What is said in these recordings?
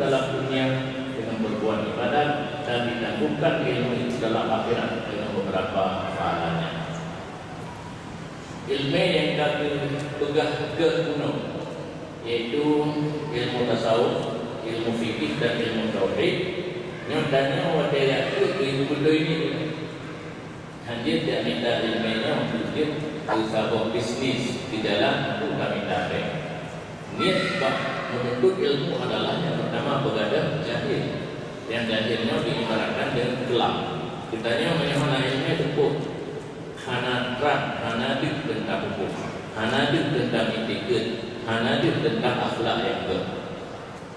dalam dunia dengan berbuat ibadat dan ditangguhkan ilmu itu dalam akhirat dengan beberapa pahalanya. Ilmu yang kami pegang ke gunung, yaitu ilmu tasawuf, ilmu fikih dan ilmu tauhid. Nyatanya wadaya itu ilmu ini. Hanya tidak minta ilmunya untuk dia usaha bisnis di dalam itu kami tarik. Niat sebab menuntut ilmu adalah yang pertama begadang jahil. Yang jahilnya diibaratkan dengan gelap. Kitanya mana ilmu itu hana terang, hana dik tentang hukum, hana dik tentang etika, hana dik tentang akhlak yang baik.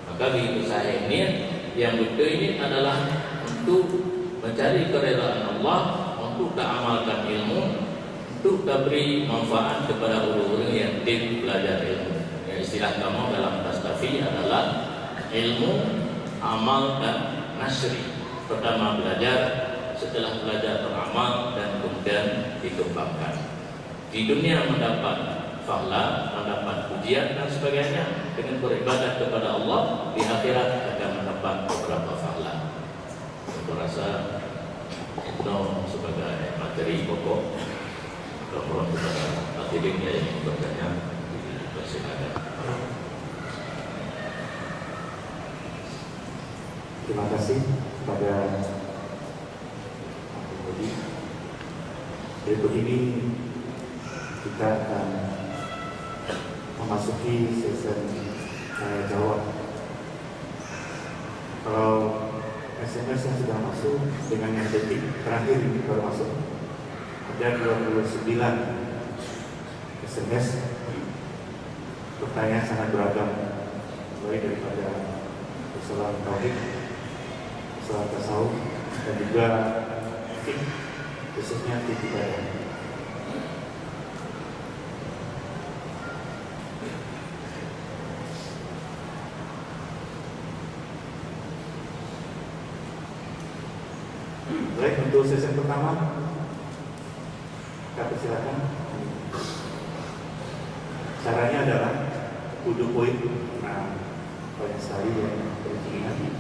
Maka begitu saya niat yang betul ini adalah untuk mencari keredaan Allah, untuk tak amalkan ilmu, untuk tak beri manfaat kepada orang-orang yang tidak belajar ilmu. Ya, istilah kamu dalam tasawuf adalah ilmu, amal dan nasri. Pertama belajar, setelah belajar beramal dan kemudian dikembangkan. Di dunia mendapat pahala, mendapat pujian dan sebagainya dengan beribadat kepada Allah, di akhirat akan mendapat beberapa pahala. Saya rasa itu sebagai materi pokok. Kalau kepada hadirin yang ingin bertanya, silakan. Terima kasih kepada berikut ini kita akan memasuki sesi tanya jawab. Kalau SMS yang sudah masuk dengan yang detik terakhir ini baru masuk, ada 29 SMS. Pertanyaan sangat beragam, mulai daripada persoalan tauhid, persoalan tasawuf, dan juga khususnya ibadah. Baik, untuk sesi pertama kita persilakan. Caranya adalah duduk poin, nah banyak sekali yang berkeinginan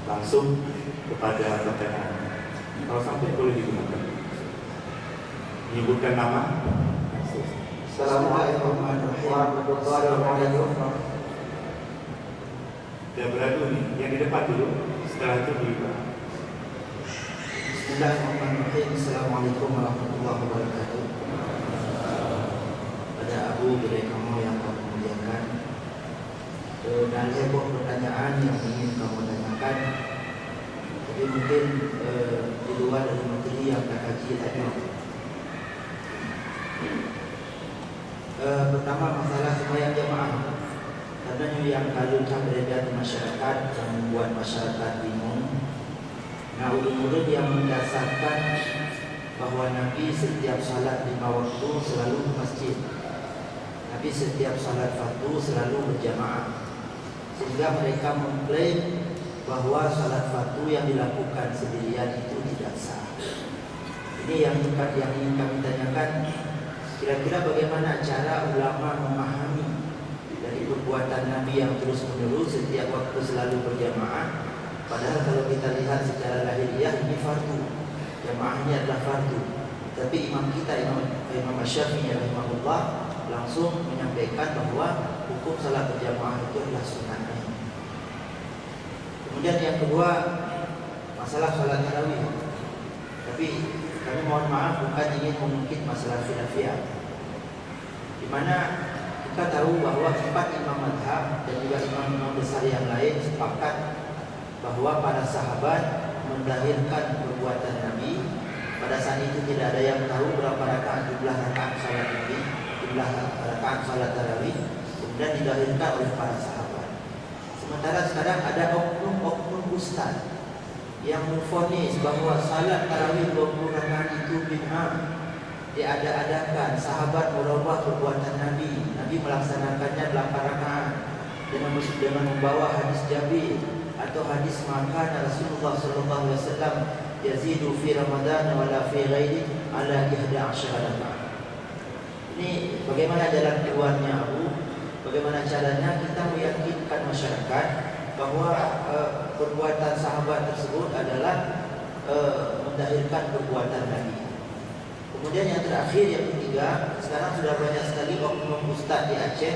langsung kepada pertanyaan. Kalau sampai boleh digunakan, menyebutkan nama. Assalamualaikum warahmatullahi wabarakatuh. Dia beradu nih, yang di depan dulu, setelah itu di belakang. Bismillahirrahmanirrahim. Assalamualaikum warahmatullahi wabarakatuh. Pada Abu Bidai kamu yang kamu muliakan, dan sebuah pertanyaan yang ingin kamu tanyakan, tapi mungkin di luar dari materi yang kita kaji tadi. Pertama, masalah sembahyang jamaah. Katanya yang kalau beredar di masyarakat yang membuat masyarakat bingung. Nah, ulun-ulun yang mendasarkan bahwa Nabi setiap salat 5 waktu selalu ke masjid. Nabi setiap salat fardu selalu berjamaah. Sehingga mereka mengklaim bahwa salat fardu yang dilakukan sendirian itu tidak sah. Ini yang ingin kami tanyakan. Kira-kira bagaimana cara ulama memahami dari perbuatan Nabi yang terus-menerus setiap waktu selalu berjamaah? Padahal kalau kita lihat secara lahiriah ini fardu, jamaahnya adalah fardu. Tapi imam kita, Imam Syafi'i rahimahullah, langsung menyampaikan bahwa hukum salat berjamaah itu adalah sunnah. Kemudian yang kedua, masalah salat tarawih. Tapi kami mohon maaf bukan ingin mengungkit masalah khilafiyah, di mana kita tahu bahwa 4 imam mazhab dan juga imam-imam besar yang lain sepakat bahwa para sahabat mendahirkan perbuatan Nabi. Pada saat itu tidak ada yang tahu berapa rakaat jumlah rakaat salat Nabi, jumlah rakaat salat tarawih, kemudian didahirkan oleh para sahabat. Sementara sekarang ada oknum ustaz yang memvonis bahwa salat tarawih 20 rakaat itu bid'ah, diada-adakan. Sahabat merubah perbuatan Nabi. Nabi melaksanakannya 8 rakaat dengan membawa hadis Jabir atau hadis makan Rasulullah sallallahu alaihi wasallam yazidu fi Ramadan wa la fi ghairi ala 11 rakaat. Ini bagaimana jalan keluarnya, Abu? Bagaimana caranya kita meyakinkan meyakinkan masyarakat bahwa perbuatan sahabat tersebut adalah mendahirkan perbuatan Nabi. Kemudian yang terakhir, yang ketiga, sekarang sudah banyak sekali oknum ustaz di Aceh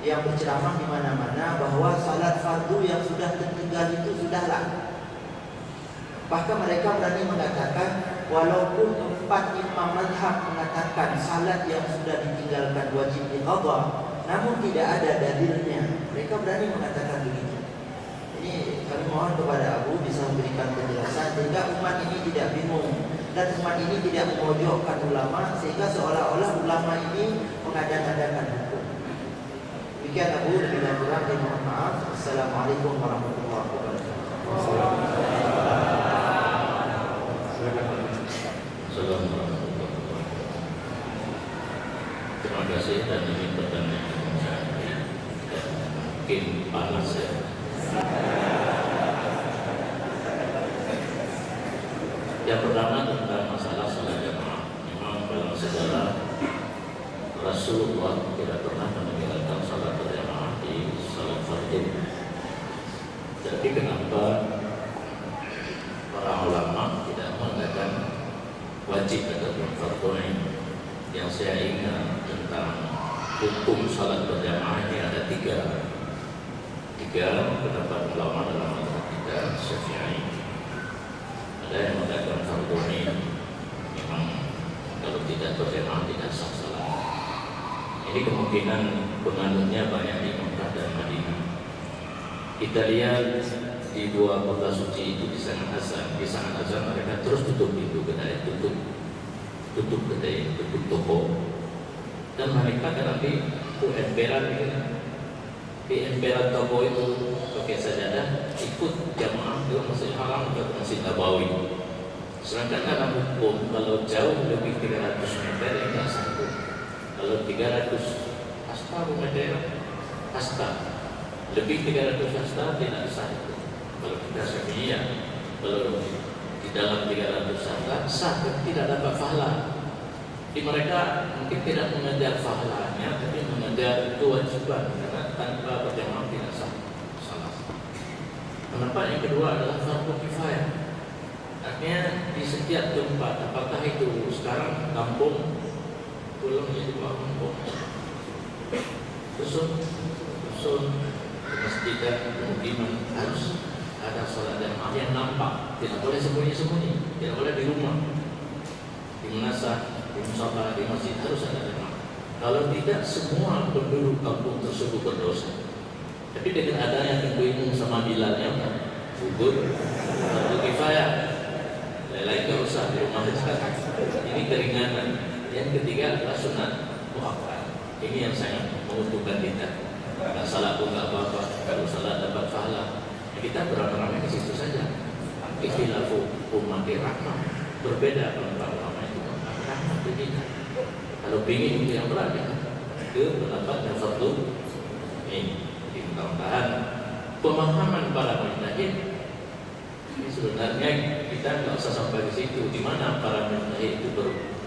yang berceramah di mana-mana bahwa salat fardu yang sudah tertinggal itu sudahlah. Bahkan mereka berani mengatakan walaupun 4 imam mazhab mengatakan salat yang sudah ditinggalkan wajib diqadha, namun tidak ada dalilnya. Mereka berani mengatakan begitu. Ini kami mohon kepada Abu bisa memberikan penjelasan sehingga umat ini tidak bingung dan umat ini tidak memojokkan ulama sehingga seolah-olah ulama ini mengada-adakan hukum. Demikian Abu, lebih dan kurang saya mohon maaf. Assalamualaikum warahmatullahi wabarakatuh. Assalamualaikum warahmatullahi wabarakatuh. Terima kasih dan ini pertanyaan yang sangat baik dan mungkin panas ya. Yang pertama tentang masalah salat jamaah. Memang dalam sejarah Rasulullah tidak pernah meninggalkan salat berjamaah di salat fardu. Jadi kenapa para ulama tidak mengatakan wajib ataupun fardu ain? Yang saya ingat tentang hukum salat berjamaah ini ada tiga pendapat ulama dalam mazhab kita Syafi'i. Ada yang mengatakan fardu ain, memang kalau tidak berjamaah tidak sah salat. Ini kemungkinan penganutnya banyak di Mekah dan Madinah. Kita lihat di dua kota suci itu di sangat azan mereka terus tutup pintu kedai, tutup kedai, tutup toko, dan mereka kan nanti emperan di emperan toko itu pakai sajadah ikut jamaah ke Masjidil Haram ke Masjid Nabawi. Sedangkan dalam hukum kalau jauh lebih 300 meter ini tidak sanggup. Kalau 300 hasta hasta lebih 300 hasta tidak sah. Kalau kita Syafi'iyah, kalau di dalam 300 hasta sah, tidak dapat pahala. Di mereka mungkin tidak mengejar pahalanya, tapi mengejar kewajiban karena tanpa berjamaah tidak sah salat. Pendapat yang kedua adalah fardu kifayah. Artinya di setiap tempat, apakah itu sekarang kampung pulang jadi kampung, dusun, masjid dan pemukiman harus ada salat jamaah yang nampak, tidak boleh sembunyi-sembunyi, tidak boleh di rumah, di manasah, di musafah, di masjid harus ada jamaah. Kalau tidak, semua penduduk kampung tersebut berdosa. Tapi dengan adanya tentuin sama Bilalnya gugur fardu kifayah, lain gak usah di rumah saja. Ini keringanan. Yang ketiga adalah sunat muakkad. Ini yang sangat menguntungkan kita. Kalau salat pun nggak apa-apa, kalau salat dapat pahala. Kita beramai-ramai ke situ saja. Ikhtilafu ummati rahmah. Berbeda pendapat ulama itu rahmah kita. Kalau ingin itu yang berat ya, ke pendapat yang fardu ini. Jadi mudah-mudahan pemahaman para mujtahid ini sebenarnya kita nggak usah sampai di situ. Di mana para mujtahid itu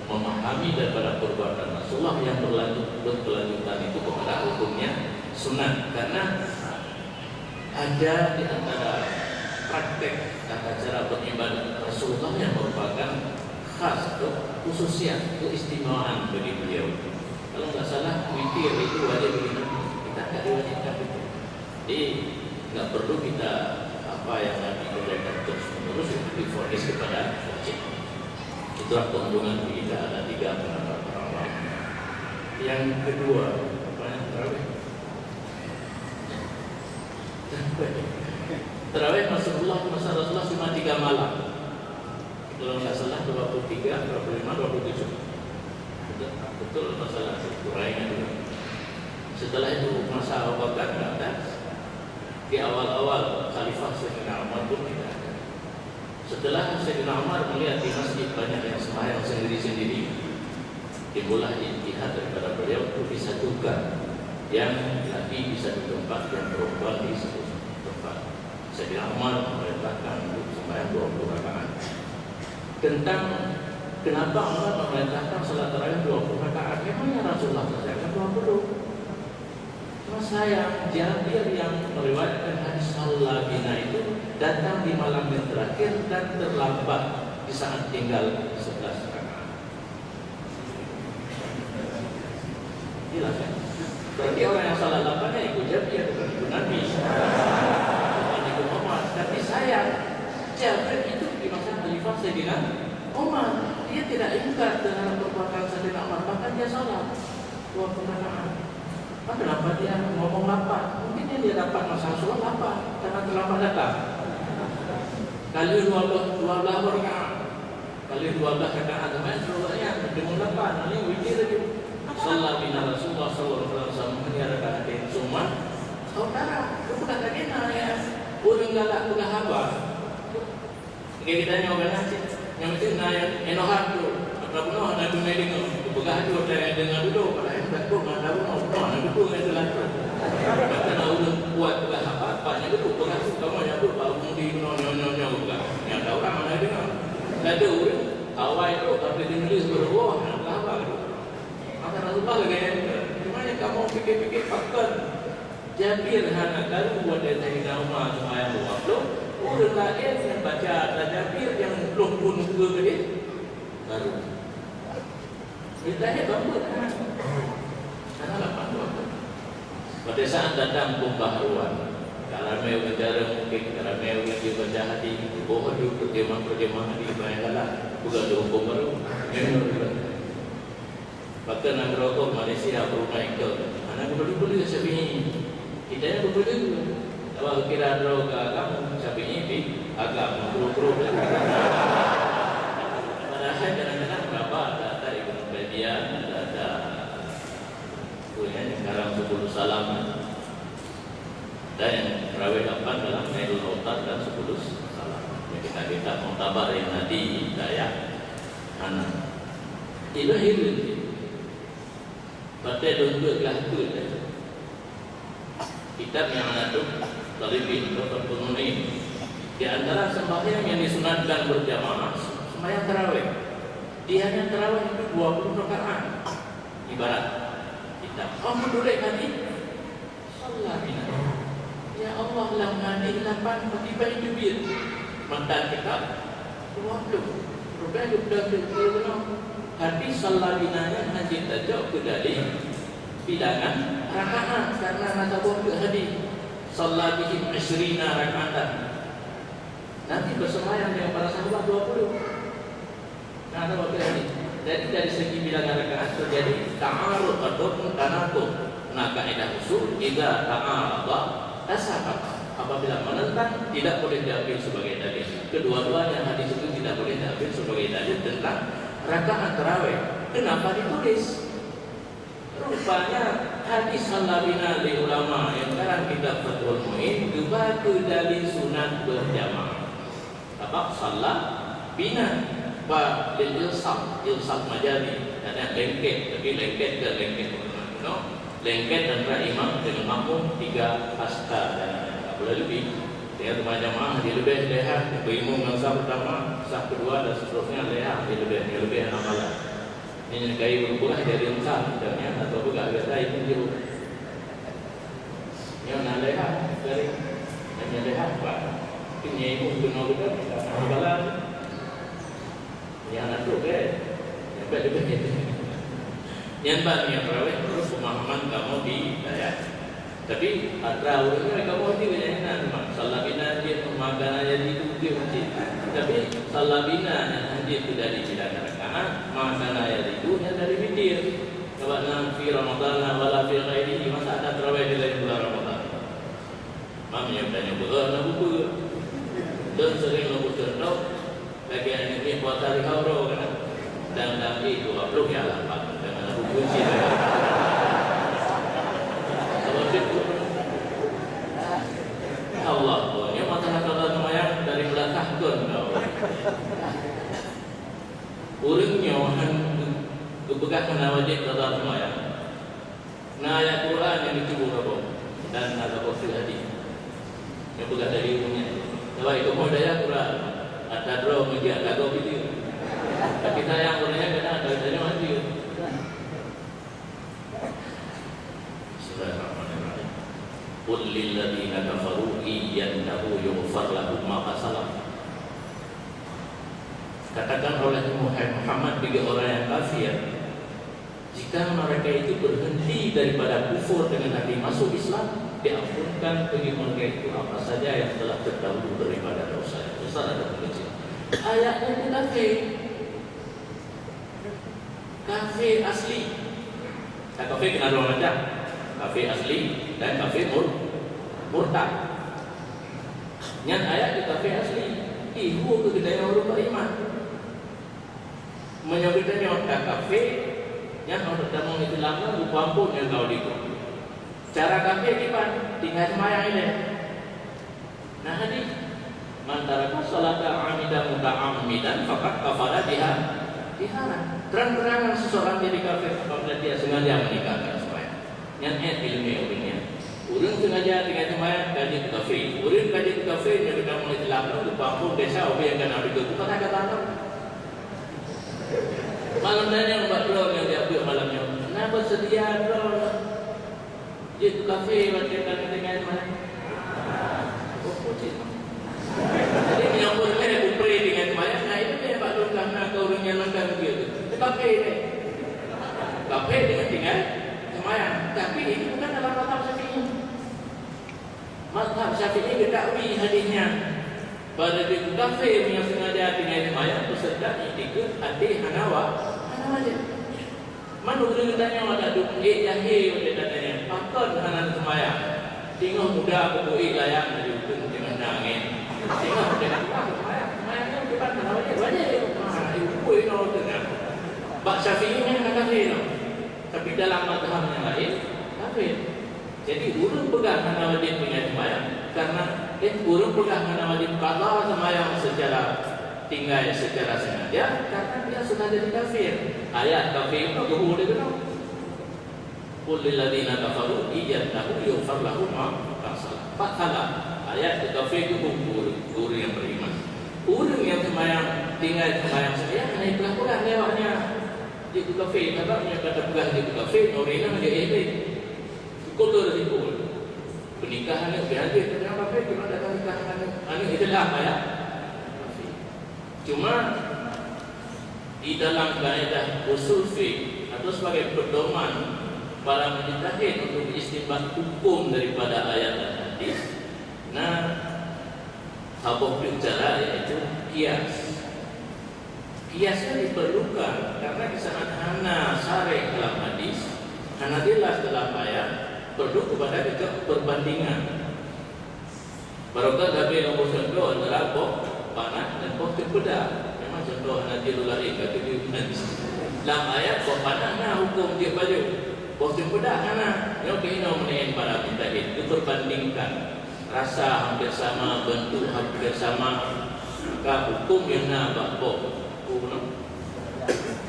memahami daripada perbuatan Rasulullah yang berkelanjutan itu kepada hukumnya sunat, karena ada di antara praktek tata cara beribadah Rasulullah yang merupakan khas atau khususnya keistimewaan bagi beliau. Kalau nggak salah witir itu wajib bagi Nabi, kita nggak diwajibkan itu. Jadi nggak perlu kita apa yang Nabi kerjakan terus menerus itu difonis kepada wajib. Itulah keuntungan kita ada 3 pendapat para ulama. Yang kedua, apa yang terawih? Terawih Rasulullah cuma 3 malam. Kalau nggak salah 23, 25, 27. Betul masalah kurangnya dulu. Setelah itu masa Abu Bakar nggak ada. Di awal-awal Khalifah Sayyidina Umar pun tidak ada. Setelah Sayyidina Umar melihat di masjid banyak yang sembahyang sendiri-sendiri, dimulai ijtihad daripada beliau untuk disatukan, yang laki bisa di tempat, yang perempuan di satu tempat. Sayyidina Umar memerintahkan untuk sembahyang 20 rakaat. Tentang kenapa Umar memerintahkan salat tarawih 20 rakaat, memangnya Rasulullah saja 20. Cuma sayang, Jabir yang meriwayatkan hadis Shalla bina itu datang di malam yang terakhir dan terlambat di saat tinggal 11 rakaat. Jelas kan? Berarti orang yang salah lapangnya ikut Jabir, bukan ikut Nabi, bukan ikut Umar. Tapi sayang, Jabir itu di masa Khalifah Sayyidina Umar, dia tidak ingkar dengan perbuatan Sayyidina Umar, bahkan dia salah 2 rakaat. Kenapa dia ngomong lapar? Mungkin dia dapat masalah sholat lapar karena terlambat datang. Kali 12 rakaat, kali 12 rakaat, teman sholatnya dengan lapar. Ini wujud lagi. Shalla bina Rasulullah sallallahu alaihi wasallam rakaat semua. Saudara, itu bukan lagi ya. Urang galak bukan haba. Kayak kita nyoba nasi, yang itu naya enohan tu. Rabbuna ada dunia bukan hadu ada dengan dulu pada yang tak pun ada mana dulu yang telah tu. Karena udah kuat bukan apa yang dulu bukan kamu yang dulu baru mudi nyonya bukan. Yang tahu orang mana dengar. Ada orang awal itu tapi ditulis berwah apa itu. Maka Rasulullah lagi gimana kamu fikir-fikir faktor. Jabir hana kalau buat dari Sayyidina Umar supaya waktu orang lain yang baca Jabir yang belum pun juga gede baru. Ditanya bangkut karena lapang waktu. Pada saat datang pembaharuan, karamel negara mungkin karamel yang dibaca hati, bohong itu perjemaah di bayanglah bukan hukum baru. Bahkan nak rokok Malaysia berumai ke, anak berdua sebenarnya kita yang berdua. Kalau kira rokok kamu sebenarnya agak berdua. Padahal kadang-kadang berapa dia ada punya sekarang 10 salam dan yang terawih 8 dalam Nailul Autar dan 10 salam yang kita muktabar yang nanti daya anak itu hidup pada dua kelas tu kitab yang ada tu Talibin Dr. Pununi di antara sembahyang yang disunatkan berjamaah sembahyang terawih. Dia hanya terawih itu 20 rakaat. Ibarat kita kamu duduk tadi Shalla bina. Ya Allah lam nadi 8 tiba itu bir. Mantan kita 20. Rupanya sudah hati Shalla binanya hanya tajuk ke dari bilangan rakaat karena kata waktu hadis Shalla bihim 20 rakaatan. Nanti bersemayam dengan para sahabat 20. Nah, ada waktu ini. Jadi dari segi bilangan rakaat terjadi ta'arud ataupun tanaqud. Nah, kaidah usul jika ta'arud tasabaq. Apabila menentang tidak boleh diambil sebagai dalil. Kedua-duanya hadis itu tidak boleh diambil sebagai dalil tentang rakaat tarawih. Kenapa ditulis? Rupanya hadis Shalla bina li ulama yang sekarang kitab Fathul Mu'in juga ke dalil sunat berjamaah. Apa? Shalla bina Pak ilsaq majali ada lengket tapi lengket ke lengket lengket antara imam dengan makmum 3 pasca dan tak boleh lebih dia jamaah dia lebih leha imam yang sah pertama sah kedua dan seterusnya leha dia lebih amalan ini kai berbuah dari sah misalnya atau juga biasa itu jiru yang leha dari yang leha apa ini imam benar kita amalan yang itu kan yang berbeda yang bagi yang terawih terus pemahaman kamu di daya tapi terawihnya kamu di banyak Shalla bina dia pemahaman aja itu dia masih tapi Shalla bina dia itu dari bilangan rakaat makan ayat itu yang dari witir kalau nanti Ramadan wala fi ghairihi masa ada terawih di lain bulan Ramadan mamnya bertanya nak buku dan sering nak bercerita bagian ini buat dari kau kan dan itu belum ya lah Pak dengan buku kunci kalau itu Allah punya masalah lumayan dari belakang kan urangnya kebegakan wajib tata lumayan nah ayat Quran yang dicubur apa dan ada kafir hadis yang begat dari umumnya kalau itu mau daya Quran ada draw media kagok gitu. Tapi saya yang orangnya kena ada mati. Bismillahirrahmanirrahim. lil ladzina kafaru iyantahu yughfar lahum ma salaf. Katakan oleh Muhammad bagi orang yang kafir, jika mereka itu berhenti daripada kufur dengan hati masuk Islam, diampunkan bagi mereka itu apa saja yang telah terdahulu daripada dosa besar dan kecil. Ayatnya itu kafir asli. Kafir kena dua macam, kafir asli dan kafir murtad. Yang ayat itu kafir asli, ibu kegedean orang beriman. Menyebutnya orang kafir yang orang bertemu itu lama lupa pun yang kau diku. Cara kafir gimana? Tinggal semayang ini. Nah hadis mantaraka salata amidan muta'ammidan faqad kafara biha. Terang-terangan seseorang jadi kafir apabila dia sengaja meninggalkan semayang. Yang ilmu orangnya. Orang sengaja tinggal semayang kaji kafir. Orang kaji kafir yang bertemu itu lama lupa pun desa orang yang kena diku. Bukan kata-kata. Malam nanya buat doa yang dia buat malamnya. Kenapa sedia doa? Dia tu kafe macam dengan mana? Oh, putih. Jadi menyambut saya kupre dengan semayang. Nah itu dia Pak Dun karena kau orang yang nonton dia tu. Itu kafe ni. Kafe dengan tinggal semayang. Tapi ini bukan dalam mazhab Syafi'i. Mazhab Syafi'i diketahui hadisnya. Pada itu kafe yang sengaja tinggal semayang peserta tiga hati hanawa je. Mana boleh tanya ada duk jahil boleh tanya. Pakon hanan semayang. Tengok muda pokok layak dari ujung dengan angin. Tengok muda semayang. Semayang kan depan hanawa je. Banyak ibu itu tengah. Bak Syafi'i ni nak kafir. Tapi dalam mazhab yang lain kafir. Jadi urung pegang hanawa dia punya semayang karena urung pegang hanawa dia qada semayang secara tinggal secara sengaja karena dia sudah jadi kafir. Ayat kafir itu guru dia kenal. Qul lil ladzina kafaru iyantahu yughfar lahum ma salaf. Fakala ayat kafir itu guru yang beriman. Orang yang semayang tinggal semayang saja hanya pegang lewatnya dia kafir. Sebabnya kata pegang dia kafir orang dia ihsan. Kotor itu pernikahan itu biasa. Kenapa kita ada pernikahan itu itulah ayat. Cuma di dalam kaedah usul fiqh atau sebagai pedoman para mujtahid untuk istinbat hukum daripada ayat dan hadis. Nah, apa bicara yaitu kias. Kiasnya diperlukan karena di saat hana syarih dalam hadis, hana jelas dalam ayat, perlu kepada kita perbandingan. Barangkali Nabi nomor contoh adalah panah dan cempedak. Memang contoh Nabi Lulari kata dia hadis. Dalam ayat panah nah hukum dia baju. Cempedak nah. Yang kena menaik para mujtahid itu perbandingkan rasa hampir sama, bentuk hampir sama, maka hukum yang nak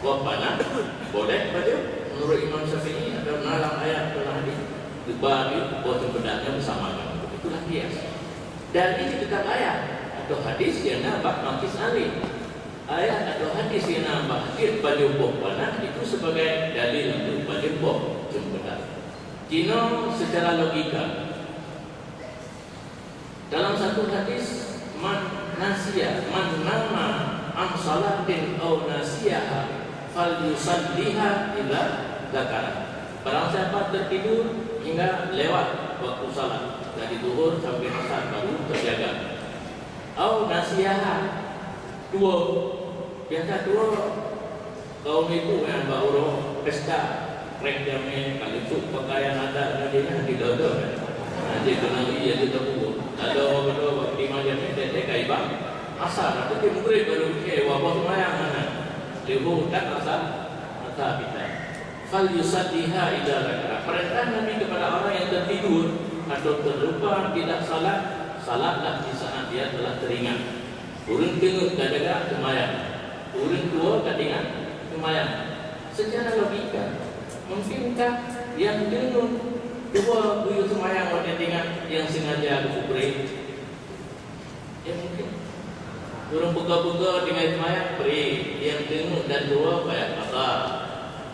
buat panah boleh baju menurut Imam Syafi'i ada dalam ayat dalam hadis dibagi cempedaknya bersamakan. Itulah kias. Dan ini tetap ayat atau hadis yang nampak makis alih. Ayat atau hadis yang nampak baju panah itu sebagai dalil untuk baju cempedak. Kino secara logika dalam satu hadis man nama am salatin au nasiyaha fal yusalliha ila zakara. Barang siapa tertidur hingga lewat waktu salat dari zuhur sampai asar baru terjaga. Au nasiyaha dua biasa dua kaum itu yang baru pesta rek jamin kali itu pakaian ada nantinya di dodol nanti kenal iya di dapur ada waktu di macam ini dekai bang asar nanti timuri baru ke wabah semayang mana lebu tak asar kita fal yusalliha ila raka'ah. Perintah Nabi kepada orang yang tertidur atau terlupa tidak salat, salatlah di saat dia telah teringat. Urang tengok kadang semayang, urang tua kadang semayang. Secara logika, mungkinkah yang tengok dua buyut semayang orang tengok yang sengaja kufri? Ya mungkin. Urang buka-buka dengan semayang beri, yang tengok dan dua bayar apa?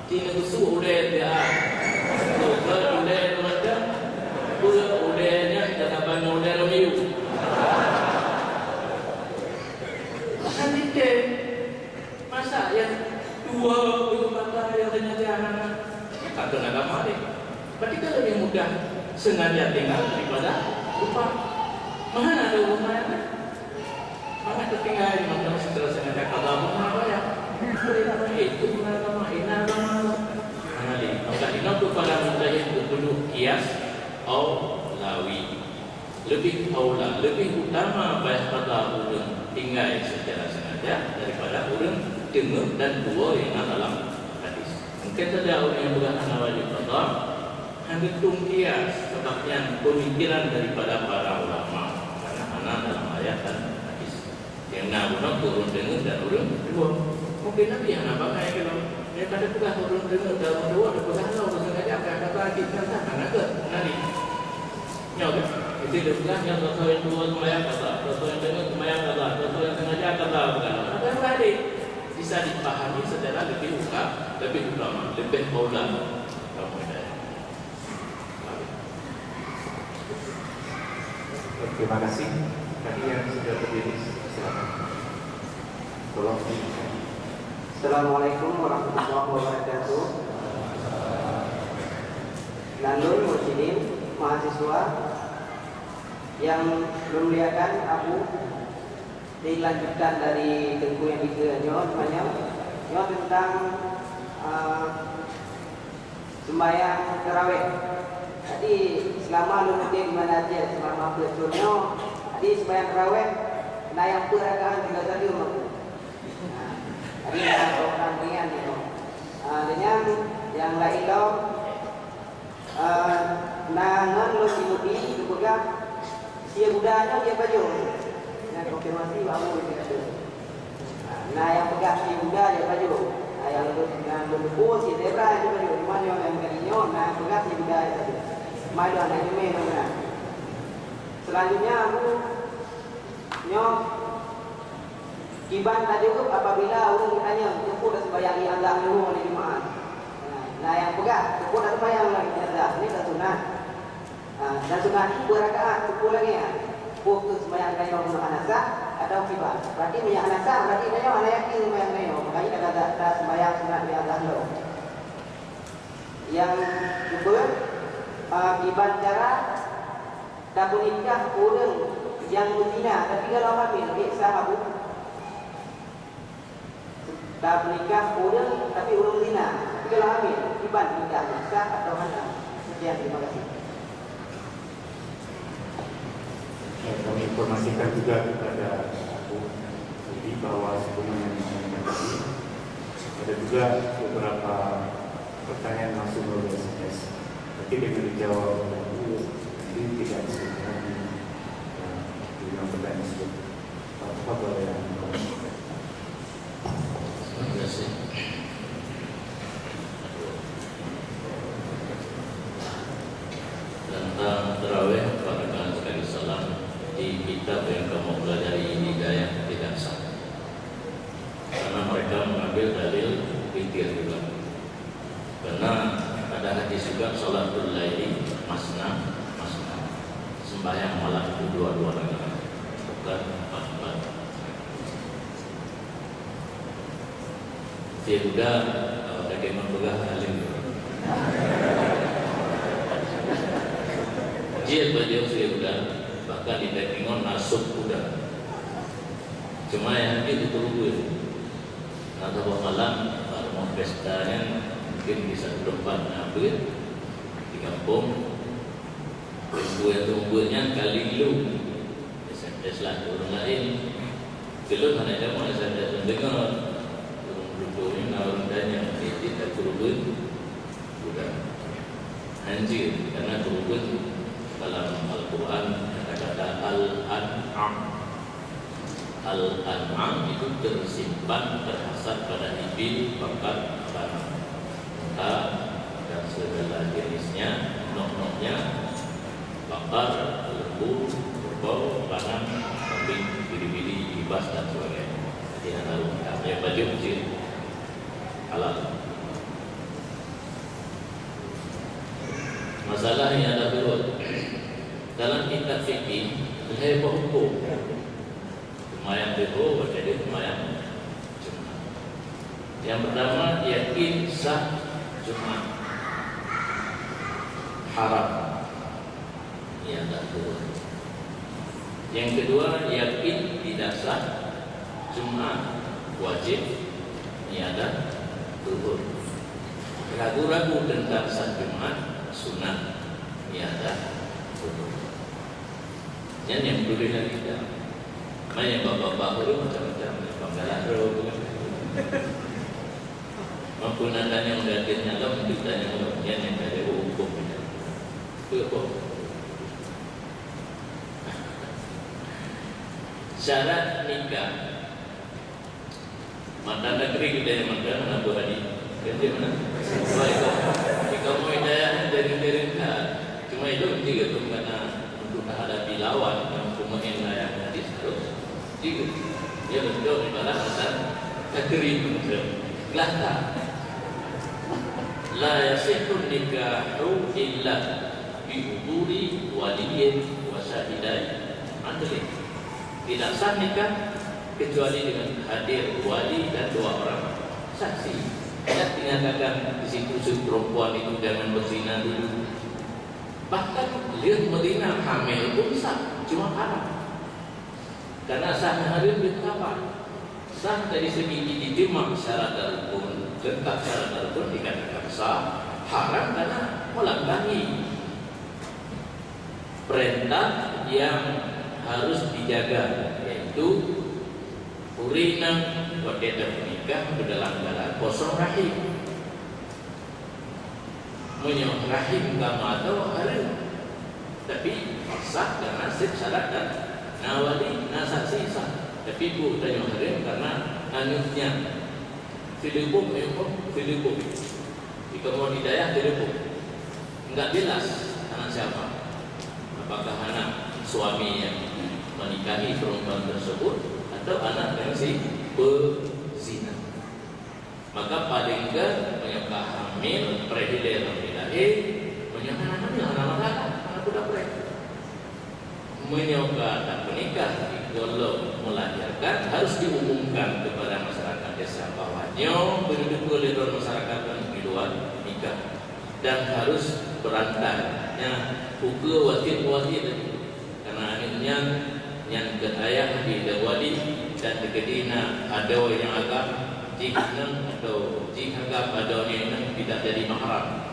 Tina usul udah dia, udah macam, udah udahnya mudah sengaja tinggal daripada lupa. Mana ada rumah yang mana tertinggal di mana setelah sengaja kalau mana bayar. Itu mana ini mana. Jadi, maka ini kepada mujahid berpenuh kias atau lawi. Lebih aula, lebih utama bayar pada orang tinggal secara sengaja daripada orang dengar dan dua yang dalam hadis. Mungkin saja orang yang berkata wajib qada hanya kias sebabnya pemikiran daripada para ulama karena anak dalam ayat dan hadis. Yang nak turun dengar dan orang dua. Mungkin Nabi yang nampak kayak gitu. Daripada pegah orang dengar dalam dua ada pegah orang sengaja kata lagi kata anak ke nanti. Ya kan? Itu dia pegah yang satu yang dua semayang kata, satu yang dengar semayang kata, satu yang sengaja kata bukan. Ada tadi bisa dipahami secara lebih utama, lebih aula. Terima kasih. Tadi yang sudah berdiri, silakan. Tolong. Assalamualaikum warahmatullahi wabarakatuh. Landun muslimin mahasiswa yang memuliakan aku, dilanjutkan dari tengku yang nyo tentang sembahyang tarawih. Jadi selama lu mungkin di mana aja selama pelajarnya, jadi sembahyang tarawih nayang peragahan juga tadi rumahku. Jadi orang rian itu. Dengan yang lain lo nangan lo sinubi dipegang sia budanya dia baju. Yang konfirmasi baru itu. Nah yang pegang sia buda dia baju. Yang berbuat si zebra dia baju. Mana yang kalinya nah pegang sia buda dia baju. Mai do anak ini mana. Selanjutnya aku nyok kiban tak cukup apabila orang ditanya cukup dah sembahyang azan dulu di Jumaat. Nah yang pegang cukup dah sembahyang lagi azan ini dah sunat. Dan sunat itu berakaat cukup lagi ya. Waktu sembahyang kayu menggunakan azan atau kiban. Berarti minyak azan berarti dia mana yakin sembahyang kayu. Makanya dah sembahyang sunat di azan dulu. Yang kedua kiban cara dah menikah orang yang berzina tapi kalau hamil biasa habuk. Dah menikah orang tapi orang berzina tapi kalau hamil kiban nikah sah atau haram. Sekian, terima kasih. Kami informasikan juga kepada aku jadi bahwa sebelum tadi ada juga beberapa pertanyaan masuk melalui SMS. Tapi dengan dijawab oleh Bu, jadi tidak disebutkan di dalam pertanyaan tersebut. Apa boleh yang Terima kasih. Tentang tarawih pada kalian sekali salam di kitab yang kamu pelajari ini Hidayah tidak sah. Karena mereka mengambil dalil fikir juga. Karena ada hadis juga salatul laili masna sembahyang malam itu dua-dua rakaat bukan 4. Dia sudah bagaimana pegah alim. Dia beliau sudah bahkan di Tekingon nasuk kuda. Cuma yang itu turun. Atau malam kalau mau pestanya mungkin bisa berempat ambil di kampung. Yang tunggunya kali lu SMS lah orang lain. Belum mana ada mau SMS dengar orang duduknya orang tanya tidak turun sudah anjir karena turun dalam Al-Quran kata-kata Al-An'am. Al-An'am itu tersimpan terhasat pada ibil bakat tanah unta dan segala jenisnya nok-noknya bakar, lembu, kerbau, panang, kambing, bili-bili, ibas dan sebagainya. Jadi ada yang baju kecil halal. Masalah yang ada berikut dalam kitab fikih ada hukum semayang biru jadi semayang Jumat. Yang pertama yakin sah Jumat. haram. Ia tak turun. Yang kedua, yakin tidak sah Jumat wajib. Ia ada turun. Ragu-ragu tentang sah Jumat sunat. Ia ada turun. Yang boleh lagi tak. Banyak bapak-bapak itu macam-macam panggalan roh. Maupun yang mengatakan Allah mungkin tanya Allah yang ada hukum itu apa? Syarat nikah mata negeri kita yang makan mana buat hari kerja mana? Jika mau hidayah dari cuma itu juga tu karena untuk menghadapi lawan yang pemain layak hadis terus. Jika dia betul ibarat asal negeri betul gelata. La yasihun nikahu illa bi'uduri waliyin wa syahidai adlin. Tidak sah nikah kecuali dengan hadir wali dan 2 orang saksi. Tidak dinyatakan di situ perempuan itu jangan berzina dulu. Bahkan lihat Medina hamil pun sah, cuma haram. Karena sahnya hadir di kapan? Sah dari segi ijtima syarat rukun, tetap syarat rukun dikatakan sah. Haram karena melanggahi perintah yang harus dijaga, yaitu urina wadida menikah berdalam keadaan kosong rahim. Menyok rahim kama atau haram, tapi sah karena syarat dan nawali nasaksi sah. Tapi bu tanya haram karena anusnya Filipum. Jika mau hidayah Filipum, enggak jelas anak siapa. Apakah anak suami yang menikahi perempuan tersebut atau anak yang si pezina. Maka paling enggak menyokah hamil prehidel lahir, menyokah anak hamil anak budak preh. Menyokah tak menikah kalau melahirkan harus diumumkan kepada masyarakat desa bahwanya penduduk di luar masyarakat yang di luar nikah dan harus berantainya ukur wajib karena akhirnya yang ke ayah di wali dan kedina ada yang agak jihnan atau jihagap ada yang tidak jadi mahram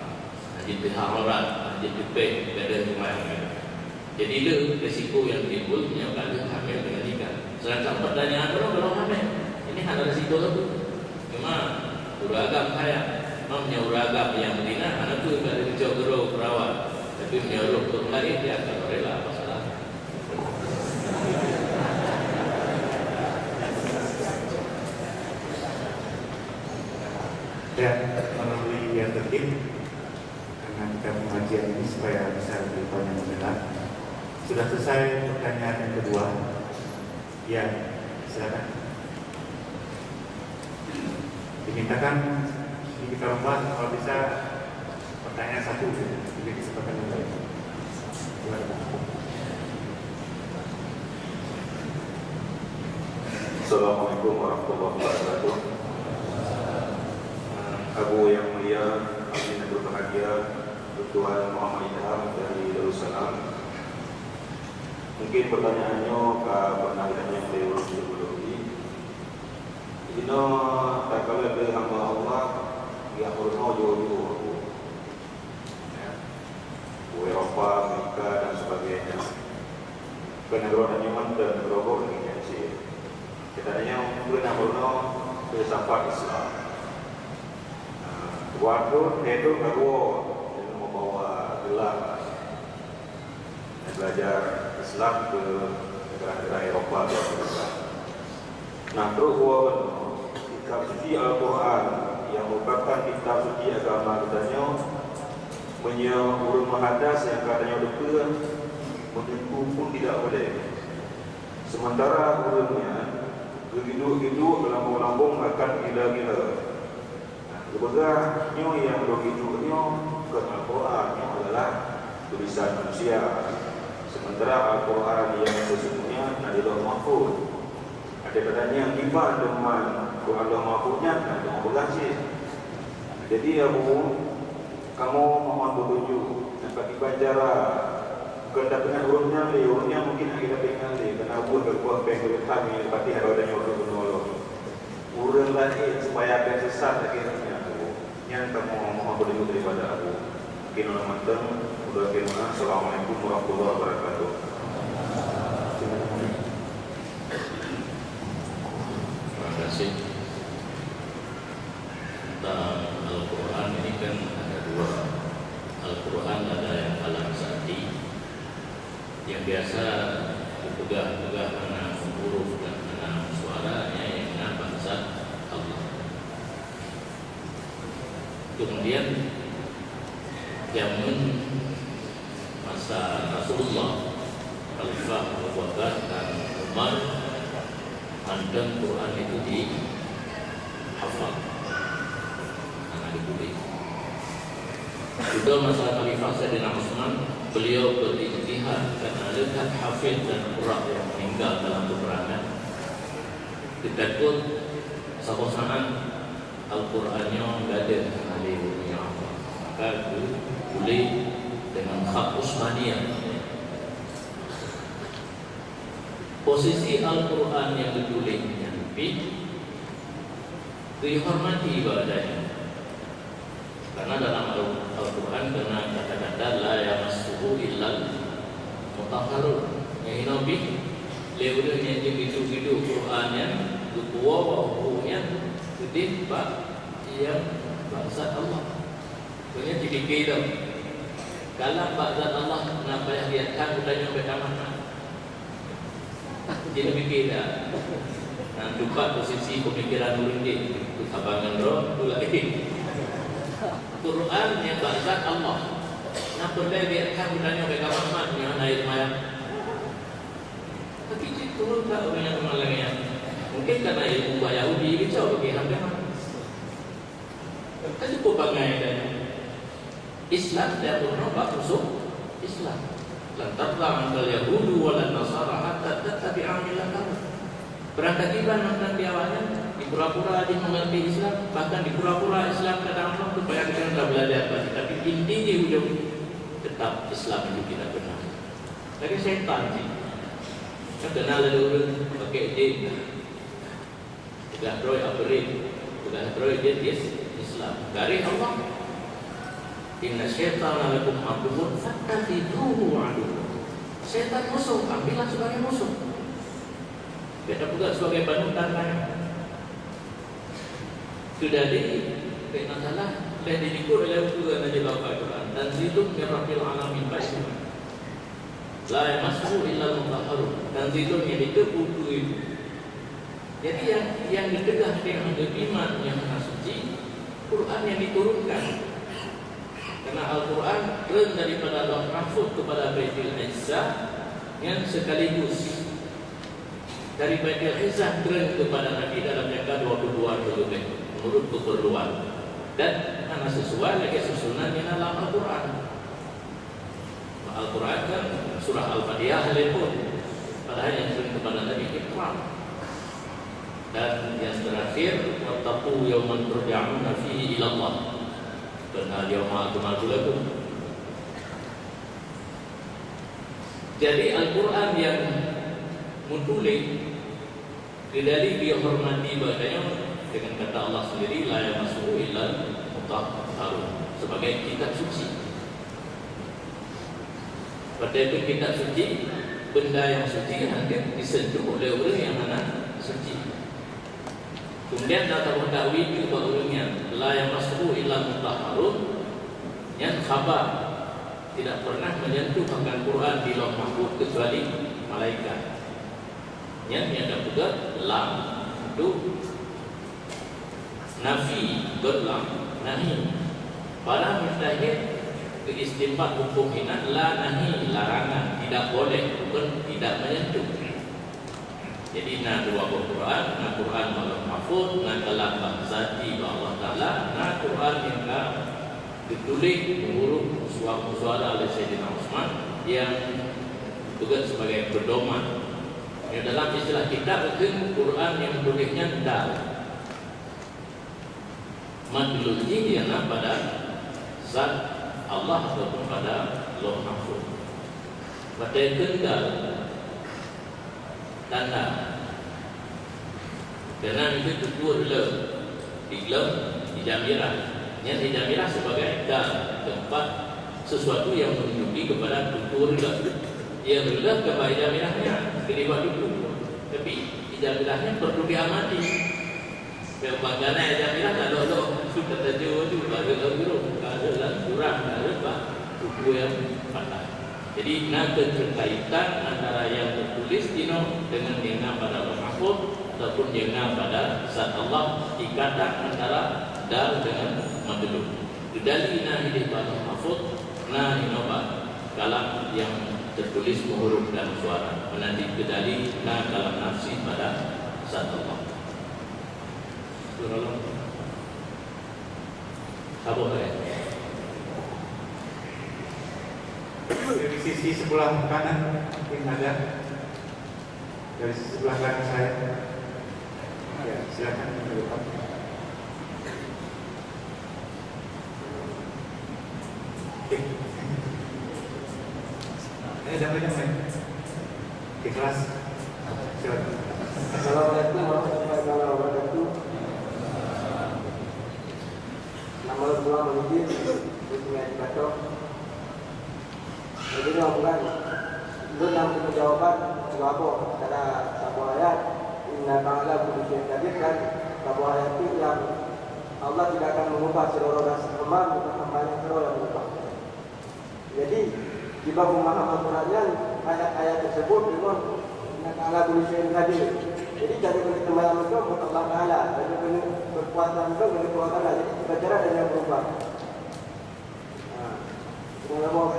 jadi harorat jadi pek pada rumah. Jadi itu risiko yang timbul menyebabkan hamil dengan nikah. Sedangkan pertanyaan kalau hamil, ini ada risiko itu. Cuma uragam kaya, mamnya uragam yang Medina, anak tu enggak ada kecil guru perawat, tapi menyuruh untuk lari dia akan rela masalah. Ya, melalui yang tertib karena kita pengajian ini supaya bisa lebih banyak mendengar. Sudah selesai pertanyaan yang kedua. Ya, silakan. Dimintakan di rumah kalau bisa pertanyaan satu, jadi kesempatan yang baik. Assalamualaikum warahmatullahi wabarakatuh. Abu yang mulia, Amin yang berbahagia, Tuan Muhammad Ilham dari Darussalam. Mungkin pertanyaannya ke pernah ditanya beliau sebelum-sebelum. Ino tak kala ada hamba Allah yang hormat jauh-jauh ya, Eropa, Amerika dan sebagainya. Ke negara Yaman dan negara lainnya sih. Kita tanya mungkin hormat filsafat Islam. Waktu itu kedua yang membawa gelar belajar Islam ke negara-negara Eropa dan Amerika. Nah, terus kitab suci Al-Quran yang merupakan kitab suci agama katanya urun mahadas yang katanya duka menyentuh pun tidak boleh. Sementara urunnya geduk-geduk lambung-lambung akan gila-gila. Sebagainya yang begitu-nya ke Al-Quran yang adalah tulisan manusia. Sementara Al-Quran yang sesungguhnya dari Allah Mahfuz. Ada katanya yang iman dengan Allah Mahfuznya dan Allah berhasil. Jadi kamu mohon petunjuk nampak ibacara bukan tak dengan urutnya mungkin nak kita pengen karena urut berkuah pengen kami berarti ada orang yang urut menolong urut lain supaya akan sesat akhirnya yang kamu mau berdua daripada aku mungkin orang mantan udah firman assalamualaikum warahmatullahi wabarakatuh. Terima kasih. Tentang Al-Quran ini kan ada dua. Al-Quran ada yang kalam sati, yang biasa dipegang-pegang mana huruf dan mana suaranya yang dengan bahasa Allah. Kemudian zaman masa Rasulullah, Khalifah Abu Bakar dan Umar, mandang Quran itu dihafal karena ditulis. Juga masa Khalifah Sayyidina Utsman, beliau berijtihad karena lihat hafid dan qurra yang meninggal dalam peperangan. Ditakut sabosan Al-Qurannya enggak ada ahli yang hafal. Maka boleh dengan hak Utsmaniyah. Posisi Al-Quran yang ditulisnya Nabi dihormati ibadahnya. Karena dalam Al-Quran kena kata-kata la yamassuhu illal mutahharun. Yang Nabi lewatnya dia gitu-gitu Qurannya kuwa-kuwa sedih pak yang bangsa Allah. Punya dipikir dah. Kalau bangsa Allah kenapa yang dia tak udahnya berkamana? Jadi fikir dah. Nah, lupa posisi pemikiran dulu ni. Abangan roh, tu lagi. Quran yang bahasa Allah. Nah, benda dia kan gunanya bagaimana yang naik mayat. Tapi itu tak banyak malangnya. Mungkin karena ilmu Yahudi kicau bagi hamba. Kan cukup bangai dan Islam dia pun nampak musuh Islam. Lantas angkal Yahudi wala Nasara hatta tattabi'a millatahum. Berangkat tiba nonton di awalnya di pura-pura dia mengerti Islam, bahkan di pura-pura Islam kadang Allah supaya kita tidak belajar lagi. Tapi intinya ujung tetap Islam itu tidak benar. Tapi setan sih. Kita kenal ada orang pakai jin, tidak roy abrid, tidak roy dia Islam. Dari Allah. Inna syaitana lakum aduwwun fattakhiduhu aduwwan. Setan musuh, ambillah sebagai musuh. Beda juga sebagai panutan kan. Sudah kena salah, dah didikur oleh Tuhan aja bapak Quran dan zilum min rabbil alamin baik. La yamassuhu illa al-mutahharun. Dan zilum yang itu buku itu. Jadi yang ditegah dengan iman yang suci, Quran yang diturunkan. Karena Al-Quran turun daripada Lauh Mahfuz kepada Baitul Izzah yang sekaligus dari Baitul Izzah turun kepada Nabi dalam jangka 22 km menurut keperluan dan karena sesuai lagi susunan yang dalam Al-Quran. Al-Quran kan surah Al-Fatihah pun padahal yang turun kepada Nabi Iqra. Dan yang terakhir wattaqu yawman turja'una fihi ila Allah. Benar dia mahu lagu. Jadi Al-Quran yang menulis dari dia hormati ibadahnya dengan kata Allah sendiri la yamassuhu illa mutahharun sebagai kitab suci. Pada itu kitab suci, benda yang suci hanya disentuh oleh orang yang mana suci. Kemudian datang mengetahui juga orangnya la yamassuhu illa mutahharun yang khabar tidak pernah menyentuh akan Quran di Lauh Mahfuz kecuali malaikat. Yang ada juga lam itu nafi berlam nahi. Para mustahil keistimbat hukum ini la nahi larangan tidak boleh bukan tidak menyentuh. Jadi nak dua Quran, nak Quran Lauh Mahfuz, nak kalam bahsati Allah Taala, nak Quran yang ditulis mengurut suara oleh Sayyidina Utsman yang juga sebagai pedoman. Yang dalam istilah kitab itu Quran yang tulisnya dal. Madlul ini pada zat Allah ataupun pada Lauh Mahfuz. Pada kendal tanda kerana itu tutur le di Jamirah. Yang di Jamirah sebagai tempat sesuatu yang menunjuki kepada tutur le. Yang le kepada Jamirahnya kedua itu. Tapi di Jamirahnya perlu diamati. Bagaimana Jamirah kalau sudah terjauh juga ada guru, ada kurang, ada apa buku yang patah. Jadi nak keterkaitan antara yang tertulis dino dengan yang pada Lauh Mahfuz ataupun yang pada zat Allah, ikatan antara dal dengan madlul. Kedali na di Lauh Mahfuz na inoba kalam yang tertulis huruf dan suara. Nanti kedali na kalam nafsi pada zat Allah. Surah Sabar ya. Dari sisi sebelah kanan mungkin ada, dari sisi sebelah kanan saya. Ya, silakan mendekat. Oke. Damai. Ikhlas. Silakan. Assalamualaikum warahmatullahi wabarakatuh. Nama saya Muhammad Ismail Batok. Jadi bukan itu yang kita jawaban apa secara satu ayat Inna ta'ala kulli syai'in kan satu ayat itu yang Allah tidak akan mengubah seluruh nasib hamba bukan hamba yang mengubah. Jadi di bab pemahaman Qurannya ayat-ayat tersebut dengan Inna ta'ala kulli syai'in qadir. Jadi jadi kita malam itu untuk Allah Ta'ala, jadi berkuatan itu dari Allah Ta'ala. Jadi bicara dan yang berubah. Nah, mau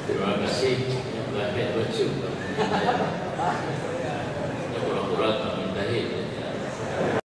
terima kasih yang banyak baju.